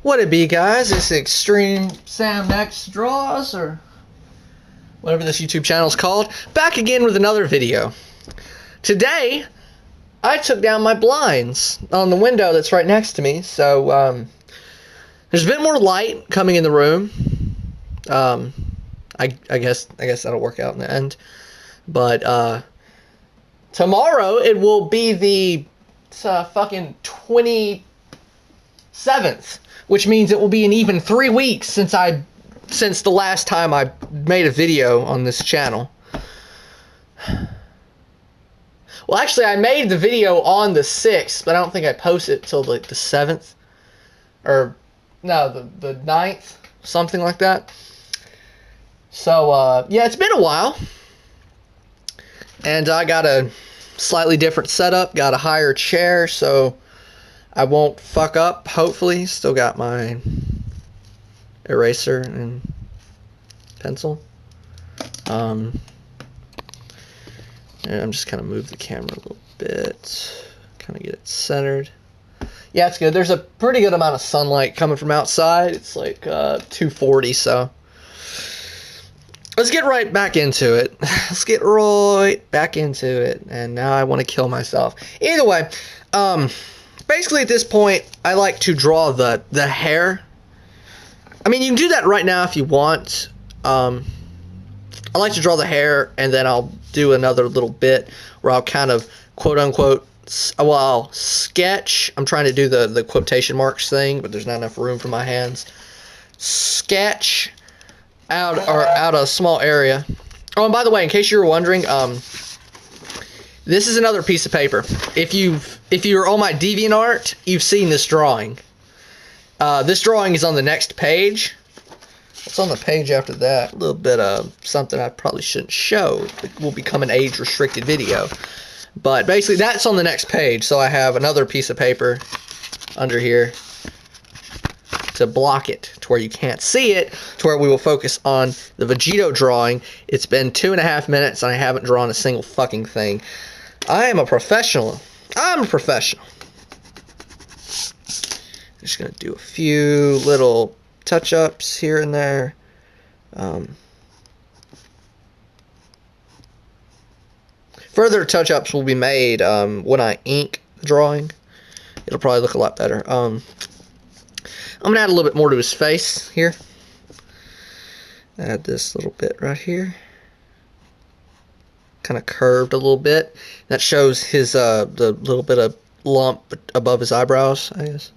What it be, guys? It's Extreme Sam Next Draws, or whatever this YouTube channel is called. Back again with another video. Today, I took down my blinds on the window that's right next to me, so there's a bit more light coming in the room. I guess that'll work out in the end. But tomorrow it will be the fucking 27th, which means it will be an even 3 weeks since the last time I made a video on this channel. Well, actually, I made the video on the 6th, but I don't think I posted it till like the 7th. Or, no, the 9th, something like that. So, yeah, it's been a while. And I got a slightly different setup, got a higher chair, so I won't fuck up, hopefully. Still got my eraser and pencil. And I'm just kind of move the camera a little bit, kind of get it centered. Yeah, it's good. There's a pretty good amount of sunlight coming from outside. It's like 240, so let's get right back into it. Let's get right back into it. And now I want to kill myself. Either way, basically at this point, I like to draw the hair. I mean, you can do that right now if you want. I like to draw the hair, and then I'll do another little bit where I'll kind of, quote-unquote, well, I'll sketch. I'm trying to do the quotation marks thing, but there's not enough room for my hands. Sketch out a small area. Oh, and by the way, in case you were wondering, this is another piece of paper. If you're on my DeviantArt, you've seen this drawing. This drawing is on the next page. What's on the page after that? A little bit of something I probably shouldn't show. It will become an age-restricted video. But basically, that's on the next page. So I have another piece of paper under here to block it, to where you can't see it, to where we will focus on the Vegito drawing. It's been 2.5 minutes, and I haven't drawn a single fucking thing. I am a professional. I'm a professional. Just gonna do a few little touch-ups here and there. Further touch-ups will be made when I ink the drawing. It'll probably look a lot better. I'm gonna add a little bit more to his face here. Add this little bit right here. Kind of curved a little bit. That shows his the little bit of lump above his eyebrows, I guess.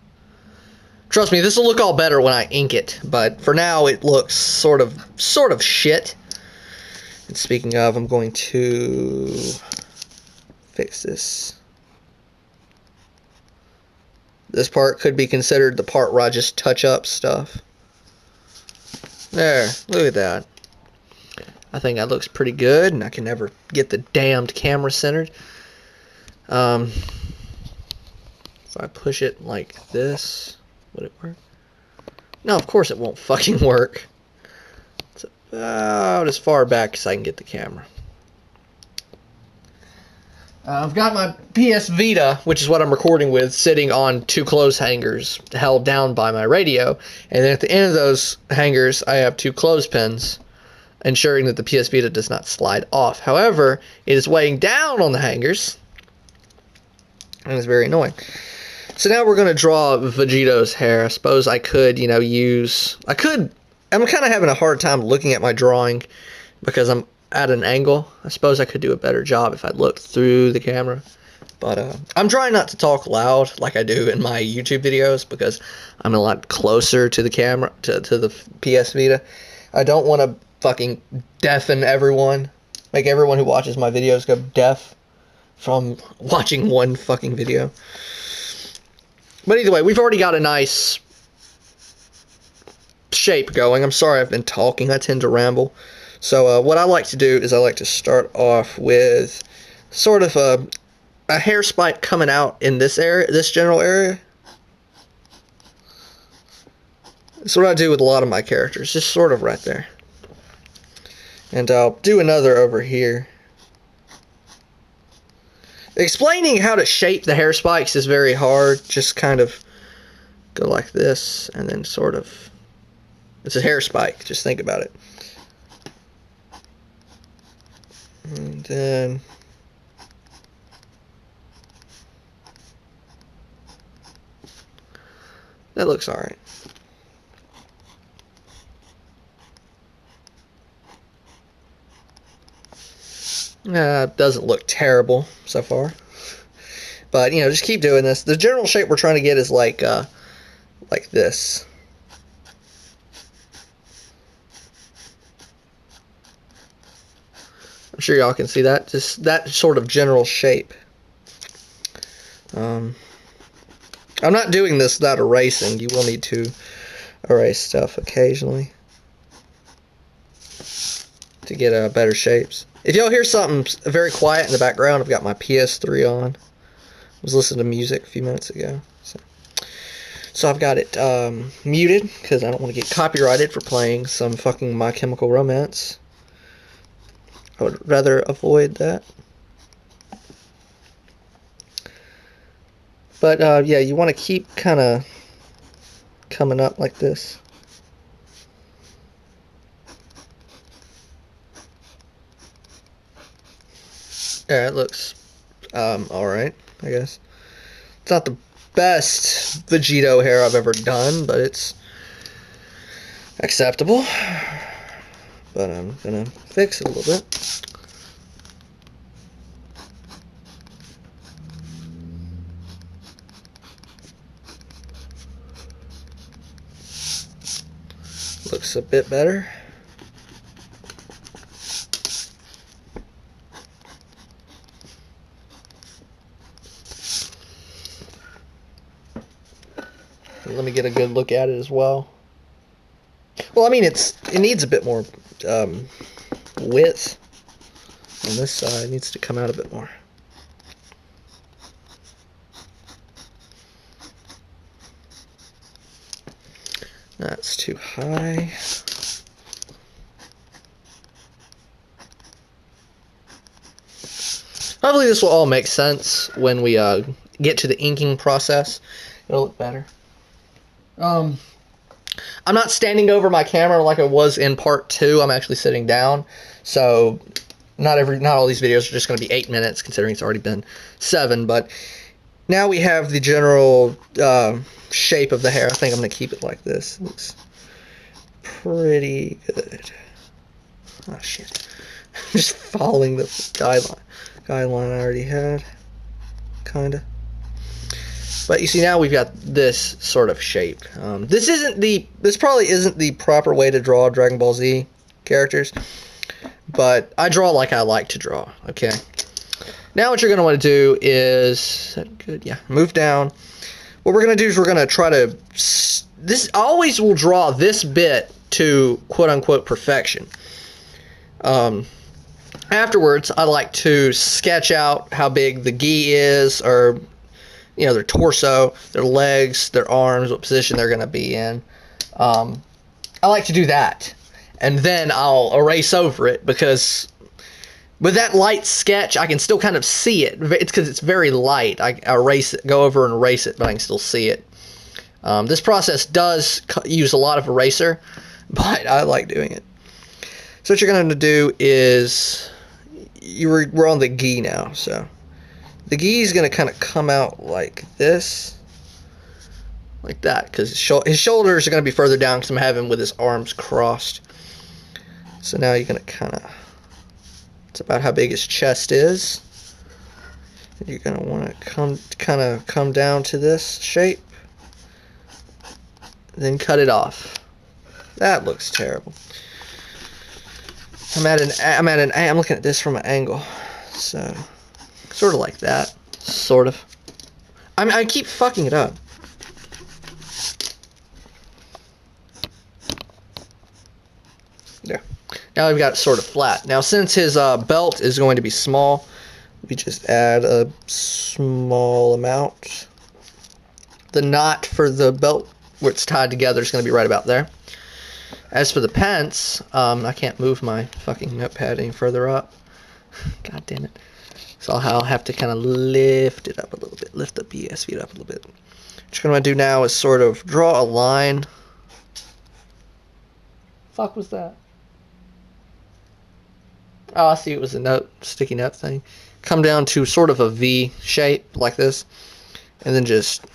Trust me, this will look all better when I ink it, but for now it looks sort of shit. And speaking of, I'm going to fix this. This part could be considered the part where I just touch up stuff. There, look at that. I think that looks pretty good, and I can never get the damned camera centered. If I push it like this, would it work? No, of course it won't fucking work. It's about as far back as I can get the camera. I've got my PS Vita, which is what I'm recording with, sitting on 2 clothes hangers held down by my radio. And then at the end of those hangers, I have 2 clothespins, ensuring that the PS Vita does not slide off. However, it is weighing down on the hangers, and it's very annoying. So now we're going to draw Vegito's hair. I suppose I could, you know, I'm kind of having a hard time looking at my drawing because I'm at an angle. I suppose I could do a better job if I looked through the camera. But I'm trying not to talk loud like I do in my YouTube videos because I'm a lot closer to the camera, to the PS Vita. I don't want to fucking deafen everyone. Make everyone who watches my videos go deaf from watching one fucking video. But either way, we've already got a nice shape going. I'm sorry I've been talking. I tend to ramble. So what I like to do is I like to start off with sort of a hair spike coming out in this area, this general area. That's what I do with a lot of my characters, just sort of right there. And I'll do another over here. Explaining how to shape the hair spikes is very hard. Just kind of go like this, and then sort of, it's a hair spike, just think about it. And then that looks alright. Doesn't look terrible so far. But, you know, just keep doing this. The general shape we're trying to get is like this. I'm sure y'all can see that. Just that sort of general shape. I'm not doing this without erasing. You will need to erase stuff occasionally to get better shapes. If y'all hear something very quiet in the background, I've got my PS3 on. I was listening to music a few minutes ago. So I've got it muted because I don't want to get copyrighted for playing some fucking My Chemical Romance. I would rather avoid that. But yeah, you want to keep kind of coming up like this. Yeah, it looks alright, I guess. It's not the best Vegito hair I've ever done, but it's acceptable. But I'm gonna fix it a little bit. Looks a bit better. Let me get a good look at it as well. Well, I mean, it needs a bit more width on this side. It needs to come out a bit more. That's too high. Hopefully this will all make sense when we get to the inking process. It'll look better. I'm not standing over my camera like I was in part 2. I'm actually sitting down. So not all these videos are just going to be 8 minutes, considering it's already been 7. But now we have the general shape of the hair. I think I'm going to keep it like this. It looks pretty good. Oh shit! Just following the guideline I already had, kinda. But you see, now we've got this sort of shape. This probably isn't the proper way to draw Dragon Ball Z characters, but I draw like I like to draw. Okay. Now what you're gonna want to do is good. Yeah, move down. What we're gonna do is we're gonna try to. This always will draw this bit to quote unquote perfection. Afterwards, I like to sketch out how big the gi is, or you know, their torso, their legs, their arms, what position they're going to be in. I like to do that, and then I'll erase over it, because with that light sketch, I can still kind of see it. It's because it's very light. I erase it, go over and erase it, but I can still see it. This process does use a lot of eraser, but I like doing it. So what you're going to do is, we're on the gi now, so the gi is going to kind of come out like this, like that, because his shoulders are going to be further down because I'm having him with his arms crossed. So now you're going to kind of, it's about how big his chest is. You're going to want to come down to this shape, then cut it off. That looks terrible. I'm looking at this from an angle, so sort of like that, sort of. I keep fucking it up. There. Now I've got it sort of flat. Now since his belt is going to be small, we just add a small amount. The knot for the belt where it's tied together is going to be right about there. As for the pants, I can't move my fucking notepad any further up. God damn it. So I'll have to kind of lift it up a little bit. Lift the PS feet up a little bit. What I'm going to do now is sort of draw a line. Fuck was that? Oh, I see, it was a note, sticky note thing. Come down to sort of a V shape like this, and then just,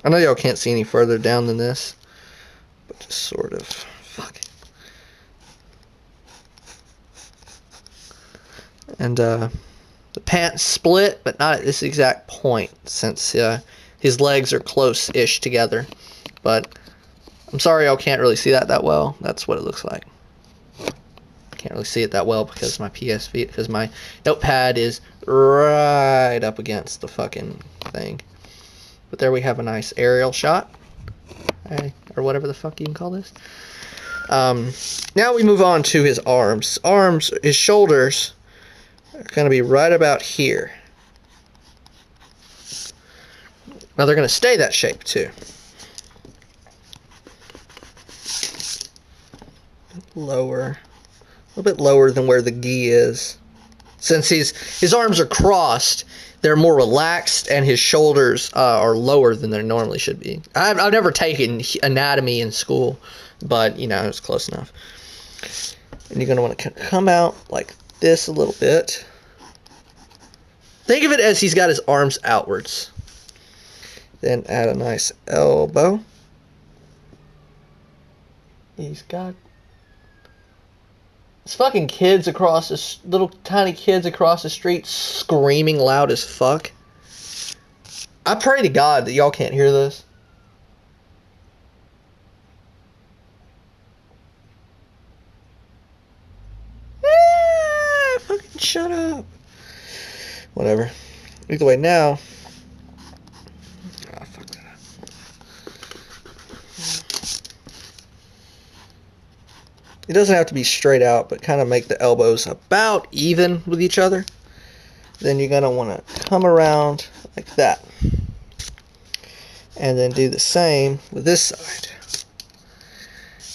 I know y'all can't see any further down than this, but just sort of, fuck it. And the pants split, but not at this exact point, since his legs are close-ish together. But I'm sorry y'all can't really see that well. That's what it looks like. Can't really see it that well because my notepad is right up against the fucking thing. But there we have a nice aerial shot, or whatever the fuck you can call this. Now we move on to his arms. His shoulders are going to be right about here. Now they're going to stay that shape too. Lower. A little bit lower than where the gi is. Since his arms are crossed, they're more relaxed, and his shoulders are lower than they normally should be. I've never taken anatomy in school, but, you know, it's close enough. And you're going to want to come out like this a little bit. Think of it as he's got his arms outwards. Then add a nice elbow. He's got these fucking kids across this, little tiny kids across the street screaming loud as fuck. I pray to God that y'all can't hear this. Fucking shut up. Whatever. Either way, now. Oh, fuck that up. It doesn't have to be straight out, but kind of make the elbows about even with each other. Then you're going to want to come around like that. And then do the same with this side.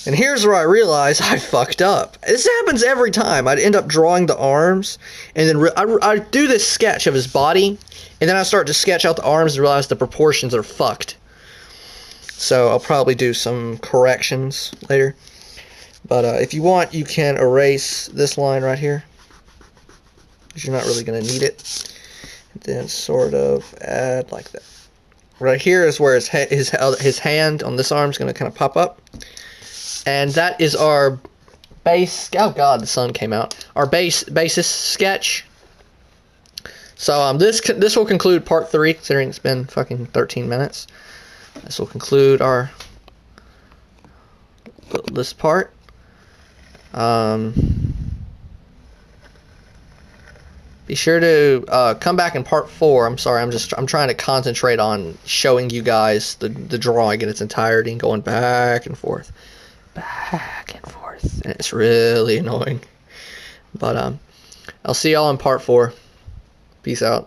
And here's where I realize I fucked up. This happens every time. I'd end up drawing the arms, and then I do this sketch of his body, and then I start to sketch out the arms and realize the proportions are fucked. So I'll probably do some corrections later. But if you want, you can erase this line right here, because you're not really going to need it. And then sort of add like that. Right here is where his hand on this arm is going to kind of pop up. And that is our base. Oh god, the sun came out. Our basis sketch. So this will conclude part 3, considering it's been fucking 13 minutes. This will conclude this part. Be sure to come back in part 4. I'm sorry, I'm trying to concentrate on showing you guys the drawing in its entirety and going back and forth. And it's really annoying. But I'll see y'all in part 4. Peace out.